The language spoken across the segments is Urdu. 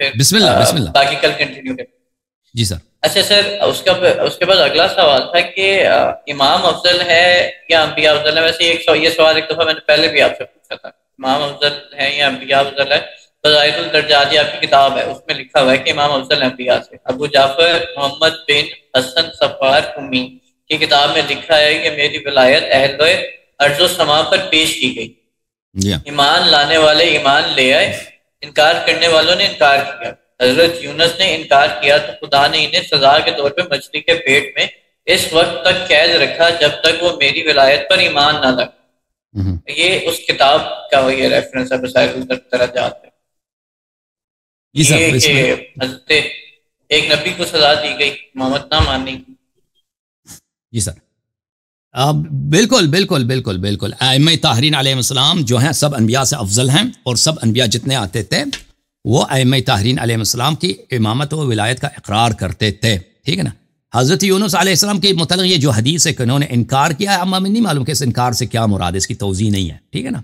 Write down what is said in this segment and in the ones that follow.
پھر بسم اللہ بسم اللہ، باقی کل کنٹینیو کریں. جی سر. اچھا سر، اس کے بعد اگلا سوال تھا کہ امام افضل ہے یا انبیاء افضل ہے؟ ویسے یہ سوال ایک دفعہ میں نے پہلے بھی آپ سے پوچھا تھا، امام افضل ہے یا انبیاء افضل ہے. فضائل الدرجات یہ آپ کی کتاب ہے، اس میں لکھا ہوا ہے کہ امام افضل انبیاء سے. ابو جعفر محمد بن حسن صفار امی کی کتاب میں لکھا ہے کہ میری ولایت اہل ارض و سما پر پیش کی گئی. ایمان لانے والے ایمان لے آئے، انکار کرنے والوں نے انکار کیا. حضرت یونس نے انکار کیا تو خدا نے انہیں سزا کے طور پہ مچھلی کے پیٹ میں اس وقت تک قید رکھا جب تک وہ میری ولایت پر ایمان نہ لگا. یہ اس کتاب کا یہ ریفرنس ہے بسائر الدرجات میں، یہ کہ حضرت ایک نبی کو سزا دی گئی امامت نہ ماننے کی. جی سر، بالکل بالکل بالکل بالکل. ائمہ طاہرین علیہ السلام جو ہیں سب انبیاء سے افضل ہیں، اور سب انبیاء جتنے آتے تھے وہ ائمہ طاہرین علیہ السلام کی امامت و ولایت کا اقرار کرتے تھے. ٹھیک ہے نا. حضرت یونس علیہ السلام کے متعلق یہ جو حدیث ہے کہ انہوں نے انکار کیا ہے، ہمیں نہیں معلوم کہ اس انکار سے کیا مراد ہے، اس کی توضیح نہیں ہے. ٹھیک ہے نا.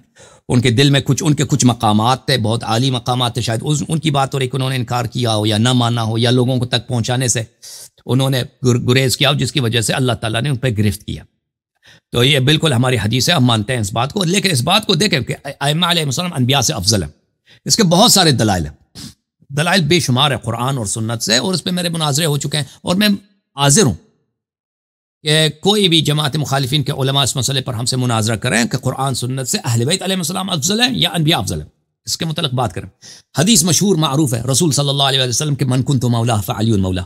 ان کے دل میں ان کے کچھ مقامات تھے، بہت عالی مقامات تھے، شاید ان کی بات ہو رہی کہ انہوں نے انکار کیا ہو یا نہ مانا ہو، یا لوگوں کو تک پہنچانے سے انہوں نے گریز کیا ہو، جس کی وجہ سے اللہ تعالیٰ نے ان پہ گرفت کیا. تو یہ بالکل ہماری حدیث ہے، ہم مانتے ہیں اس بات کو. لیکن اس بات کو دیکھیں کہ ائمہ علیہ السلام انبیاء سے افضل ہیں، اس کے بہت سارے دلائل ہیں، دلائل بے شمار ہے قرآن اور سنت سے، اور اس پہ میرے مناظرے ہو چکے ہیں. اور میں حاضر ہوں کہ کوئی بھی جماعت مخالفین کے علماء اس مسئلے پر ہم سے مناظرہ کریں کہ قرآن سنت سے اہل بیت علیہ السلام افضل ہیں یا انبیاء افضل ہیں، اس کے متعلق بات کریں. حدیث مشہور معروف ہے رسول صلی اللہ علیہ وسلم کے من کنت مولا فعلی مولا.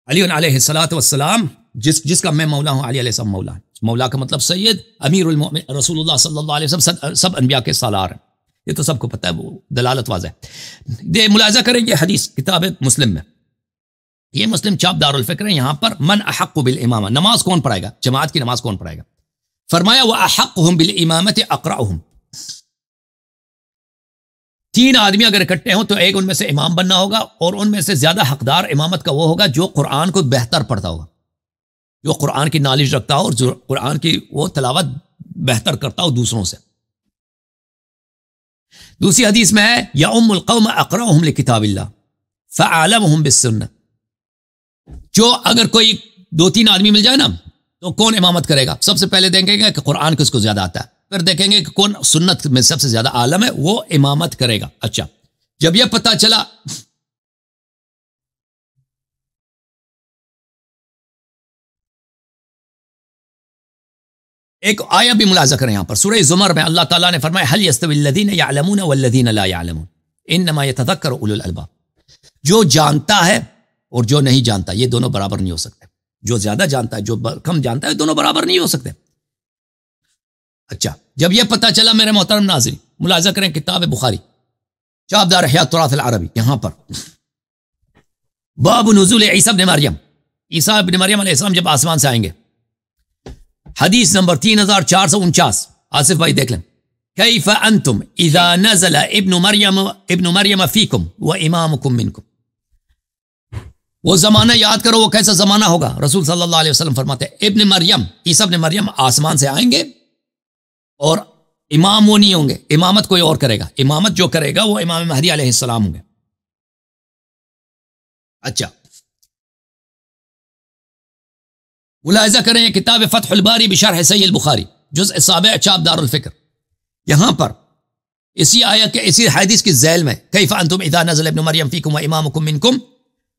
علی علیہ الصلوۃ والسلام جس کا میں مولا ہوں، علی علیہ السلام مولا ہے. مولا کا مطلب سید، امیر المؤمن رسول اللہ صلی اللہ علیہ وسلم سب انبیاء کے سالار ہیں، یہ تو سب کو پتہ ہے، وہ دلالت واضح ہے. ملاحظہ کریں یہ حدیث کتاب مسلم میں، یہ مسلم چاپ دار الفکر ہے. یہاں پر من احق بالامامہ، نماز کون پڑھائے گا، جماعت کی نماز کون پڑھائے گا؟ فرمایا واحقهم بالامامۃ اقرأهم. تین آدمی اگر اکٹھے ہوں تو ایک ان میں سے امام بننا ہوگا، اور ان میں سے زیادہ حقدار امامت کا وہ ہوگا جو قرآن کو بہتر پڑھتا ہوگا، جو قرآن کی نالج رکھتا ہو اور جو قرآن کی وہ تلاوت بہتر کرتا ہو دوسروں سے. دوسری حدیث میں ہے یا ام القوم اقرأهم لکتاب اللہ فعلمهم بالسنہ. جو اگر کوئی دو تین آدمی مل جائے نا تو کون امامت کرے گا؟ سب سے پہلے دیکھیں گے کہ قرآن کس کو زیادہ آتا ہے، پھر دیکھیں گے کہ کون سنت میں سب سے زیادہ عالم ہے، وہ امامت کرے گا. اچھا، جب یہ پتہ چلا ایک آیہ بھی ملاحظہ کریں یہاں پر سورہ زمر میں اللہ تعالیٰ نے فرمایا هل يستوي الذين يعلمون والذين لا يعلمون انما يتذكر اولو الالباب. جو جانتا ہے اور جو نہیں جانتا یہ دونوں برابر نہیں ہو سکتے، جو زیادہ جانتا ہے جو کم جانتا ہے دونوں برابر نہیں ہو سکتے. اچھا، جب یہ پتہ چلا میرے محترم ناظرین، ملاحظہ کریں کتاب بخاری چاپ دار احیاء التراث العربی، یہاں پر باب نزول عیسیٰ ابن مریم، عیسیٰ ابن مریم علیہ السلام جب آسمان سے آئیں گے، حدیث نمبر 3449. آصف بھائی دیکھ لیں. کیف انتم اذا نزل ابن مریم فیکم و امامکم منکم. وہ زمانہ یاد کرو، وہ کیسا زمانہ ہوگا. رسول صلی اللہ علیہ وسلم فرماتے ہیں ابن مریم، عیسیٰ ابن مریم آسمان سے آئیں گے اور امام وہ نہیں ہوں گے، امامت کوئی اور کرے گا. امامت جو کرے گا وہ امام مہدی علیہ السلام ہوں گے. اچھا، ملاحظہ کریں یہ کتاب فتح الباری بشرح صحیح البخاری جزء 7 چاپ دار الفکر، یہاں پر اسی آیت کے اسی حدیث کی ذیل میں کیف انتم اذا نزل ابن مریم فیکم و امامکم منکم.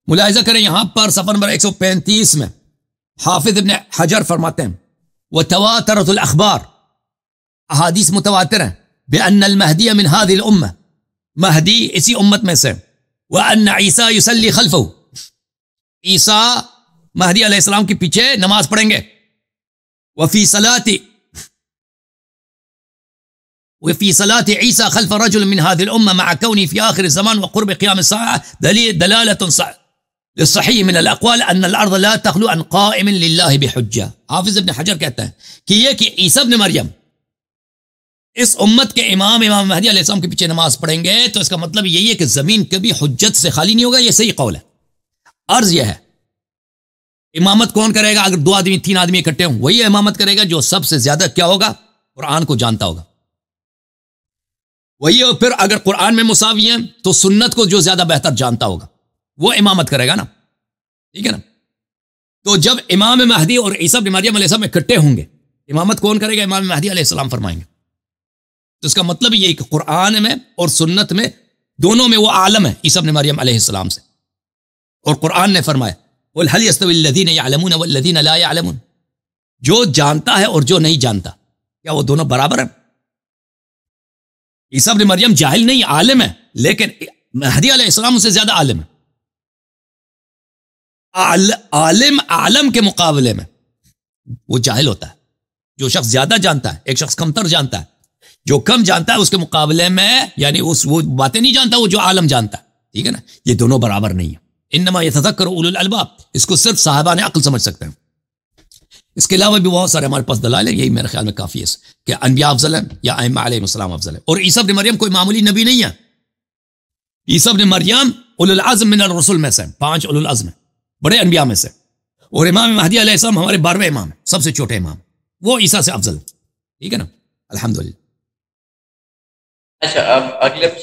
ملاحظہ کریں یہاں پر صفحہ نمبر 135 میں حافظ ابن حجر فرماتے ہیں وتواترت الاخبار، احادیث متواتر ہیں، بان المہدی من هذه الامه، مہدی اسی امت میں سے، وان عیسیٰ یصلی خلفہ، عیسیٰ مہدی علیہ السلام کے پیچھے نماز پڑھیں گے. وفی صلاة عیسیٰ خلف رجل من هذه الامه مع كونه في آخر الزمان وقرب قيام الساعة دلالة للصحيح من الاقوال ان الارض لا تخلو عن قائم لله بحجة. حافظ ابن حجر کہتا ہے کہ یہ کہ عیسیٰ ابن مریم اس امت کے امام مہدی علیہ السلام کے پیچھے نماز پڑھیں گے تو اس کا مطلب یہی ہے کہ زمین کبھی حجت سے خالی نہیں ہوگا. یہ صحیح قول ہے. عرض یہ ہے امامت کون کرے گا؟ اگر 2 آدمی 3 آدمی اکٹھے ہوں وہی امامت کرے گا جو سب سے زیادہ کیا ہوگا؟ قرآن کو جانتا ہوگا. وہی پھر اگر قرآن میں مساوی ہیں تو سنت کو جو زیادہ بہتر جانتا ہوگا وہ امامت کرے گا نا، ٹھیک ہے نا؟ تو جب امام مہدی اور عیسیٰ بن مریم علیہ السلام اکٹھے ہوں گے، امامت کون کرے گا؟ امام مہدی علیہ السلام فرمائیں گے۔ تو اس کا مطلب یہ کہ قرآن میں اور سنت میں دونوں میں وہ عالم ہے عیسیٰ بن مریم علیہ السلام سے، اور قرآن نے فرمایا قُلْ هَلْ يَسْتَوِي الَّذِينَ يَعْلَمُونَ وَالَّذِينَ لَا يَعْلَمُونَ، جو جانتا ہے اور جو نہیں جانتا کیا وہ دونوں برابر ہیں؟ عیسیٰ بن مریم جاہل نہیں، عالم ہے، لیکن مہدی علیہ السلام سے زیادہ عالم ہے۔ عالم عالم کے مقابلے میں وہ جاہل ہوتا ہے۔ جو شخص زیادہ جانتا ہے، ایک شخص کمتر جانتا ہے، جو کم جانتا ہے اس کے مقابلے میں یعنی وہ باتیں نہیں جانتا وہ جو عالم جانتا ہے، ٹھیک ہے نا؟ یہ دونوں برابر نہیں ہیں۔ انما یتذکر اولو الالباب، اس کو صرف صاحبان عقل سمجھ سکتے ہیں۔ اس کے علاوہ بھی بہت سارے ہمارے پاس دلائل ہیں، یہی میرے خیال میں کافی ہے کہ انبیاء افضل ہیں یا ائمہ علیہ السلام افضل ہیں۔ اور عیسیٰ بن مریم کوئی معمولی نبی نہیں ہے، عیسیٰ بن مریم اولو العزم من الرسل میں سے، 5 اولو العزم ہیں، بڑے انبیاء میں سے۔ اور امام مہدی علیہ السلام ہمارے 12ویں امام ہیں، سب سے چھوٹے امام، وہ عیسیٰ سے افضل، ٹھیک ہے نا؟ الحمدللہ۔ اچھا اب اگلے